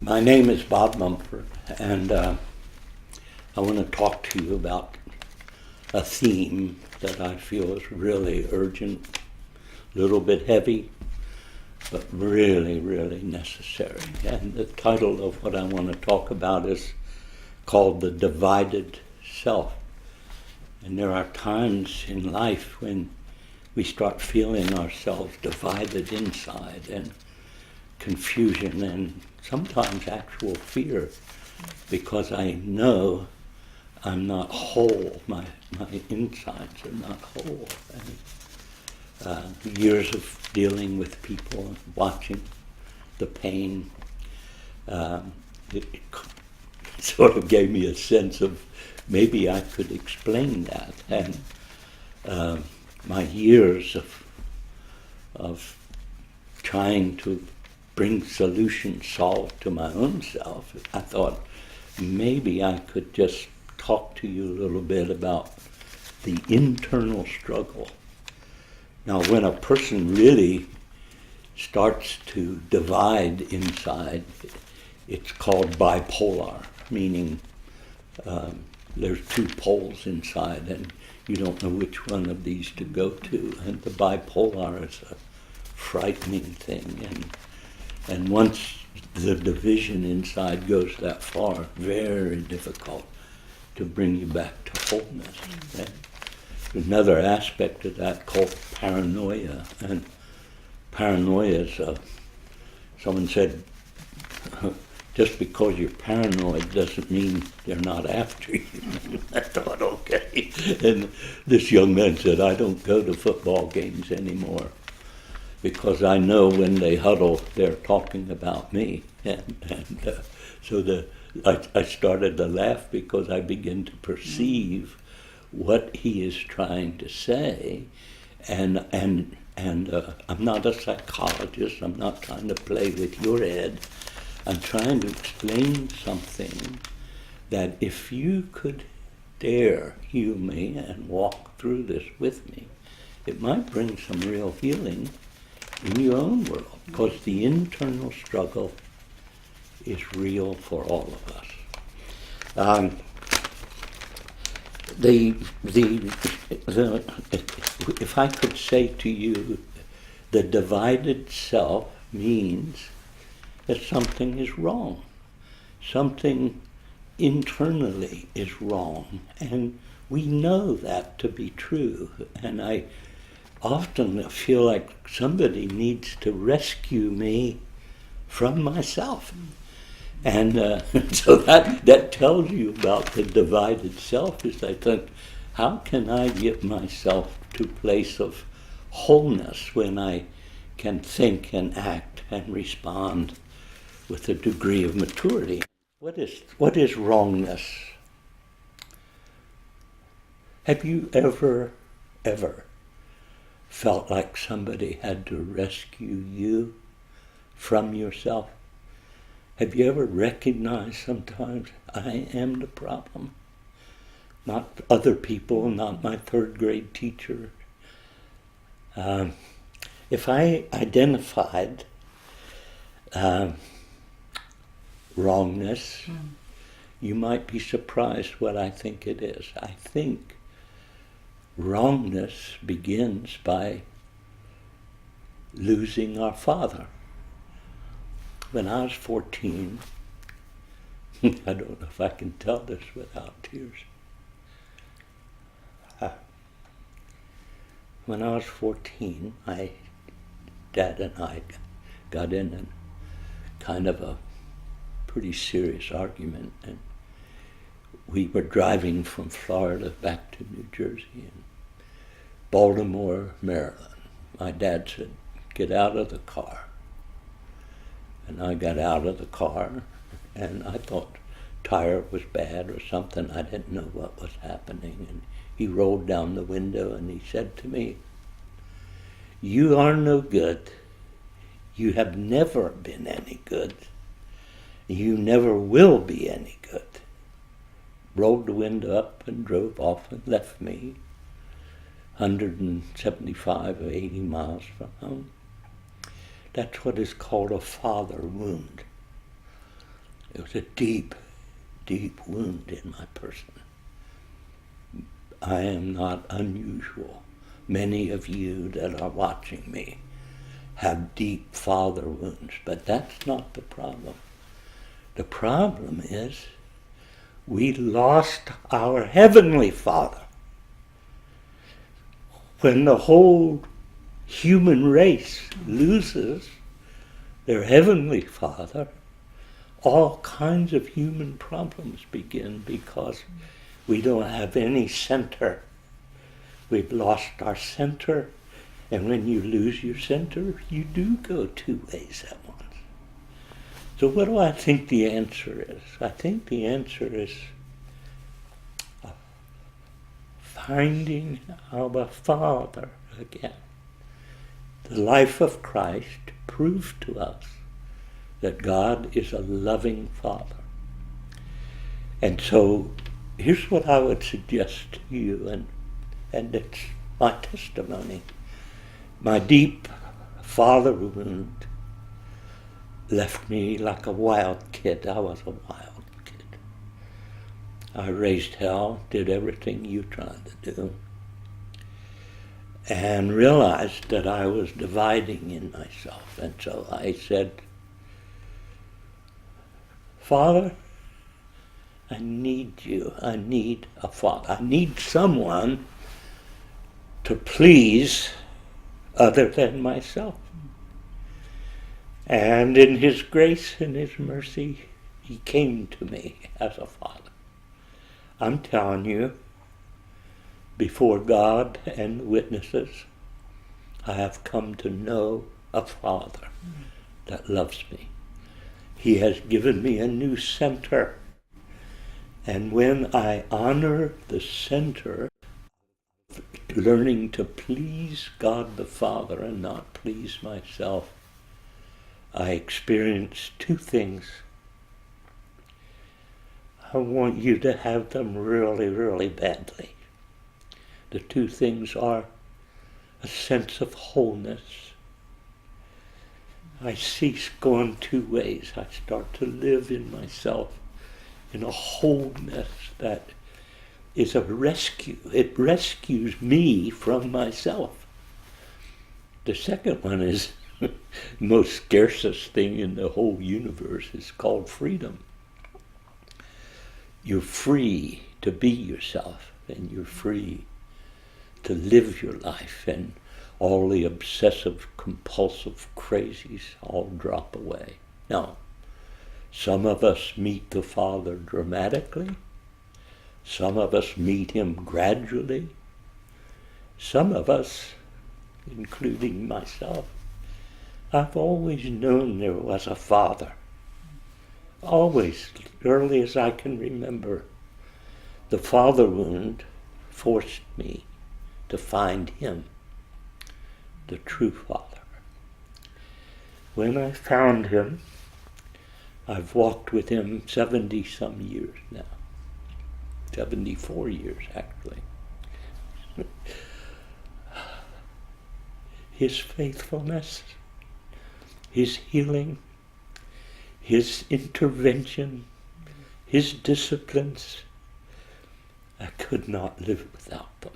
My name is Bob Mumford, and I want to talk to you about a theme that I feel is really urgent, a little bit heavy, but really, really necessary. And the title of what I want to talk about is called The Divided Self. And there are times in life when we start feeling ourselves divided inside, and confusion and sometimes actual fear, because I know I'm not whole. My insides are not whole. And years of dealing with people and watching the pain, it sort of gave me a sense of maybe I could explain that. And my years of trying to bring solutions solved to my own self, I thought maybe I could just talk to you a little bit about the internal struggle. Now, when a person really starts to divide inside, it's called bipolar, meaning there's two poles inside and you don't know which one of these to go to. And the bipolar is a frightening thing. And once the division inside goes that far, very difficult to bring you back to wholeness. And another aspect of that called paranoia. And paranoia is, someone said, just because you're paranoid doesn't mean they're not after you. I thought, okay. And this young man said, I don't go to football games anymore, because I know when they huddle, they're talking about me. So I started to laugh because I begin to perceive what he is trying to say. And I'm not a psychologist. I'm not trying to play with your head. I'm trying to explain something that if you could dare heal me and walk through this with me, it might bring some real healing in your own world, because the internal struggle is real for all of us. If I could say to you, the divided self means that something is wrong. Something internally is wrong, and we know that to be true. And I often feel like somebody needs to rescue me from myself. And so that tells you about the divided self, is I think, how can I get myself to a place of wholeness when I can think and act and respond with a degree of maturity? What is wrongness? Have you ever felt like somebody had to rescue you from yourself? Have you ever recognized sometimes, I am the problem? Not other people, not my third grade teacher. If I identified wrongness, you might be surprised what I think it is. I think wrongness begins by losing our father. When I was 14, I don't know if I can tell this without tears. When I was 14, my dad and I got in a kind of a pretty serious argument, and we were driving from Florida back to New Jersey and Baltimore, Maryland. My dad said, get out of the car. And I got out of the car, and I thought tire was bad or something. I didn't know what was happening. And he rolled down the window and he said to me, you are no good. You have never been any good. You never will be any good. Rolled the window up and drove off and left me 175 or 80 miles from home. That's what is called a father wound. It was a deep, deep wound in my person. I am not unusual. Many of you that are watching me have deep father wounds, but that's not the problem. The problem is we lost our heavenly Father. When the whole human race loses their heavenly Father, all kinds of human problems begin because we don't have any center. We've lost our center, and when you lose your center, you do go two ways at once. So what do I think the answer is? I think the answer is finding our Father again. The life of Christ proved to us that God is a loving Father. And so here's what I would suggest to you, and it's my testimony. My deep father wound left me like a wild kid. I was a wild kid. I raised hell, did everything you tried to do, and realized that I was dividing in myself. And so I said, Father, I need you. I need a father. I need someone to please other than myself. And in his grace and his mercy, he came to me as a father. I'm telling you, before God and witnesses, I have come to know a Father that loves me. He has given me a new center. And when I honor the center, learning to please God the Father and not please myself, I experience two things. I want you to have them really, really badly. The two things are a sense of wholeness. I cease going two ways. I start to live in myself in a wholeness that is a rescue. It rescues me from myself. The second one is the most scarcest thing in the whole universe. Is called freedom. You're free to be yourself, and you're free to live your life, and all the obsessive, compulsive crazies all drop away. Now, some of us meet the Father dramatically. Some of us meet him gradually. Some of us, including myself, I've always known there was a Father. Always, early as I can remember. The father wound forced me to find him, the true Father. When I found him, I've walked with him 70-some years now. 74 years, actually. His faithfulness, his healing, his intervention, his disciplines, I could not live without them.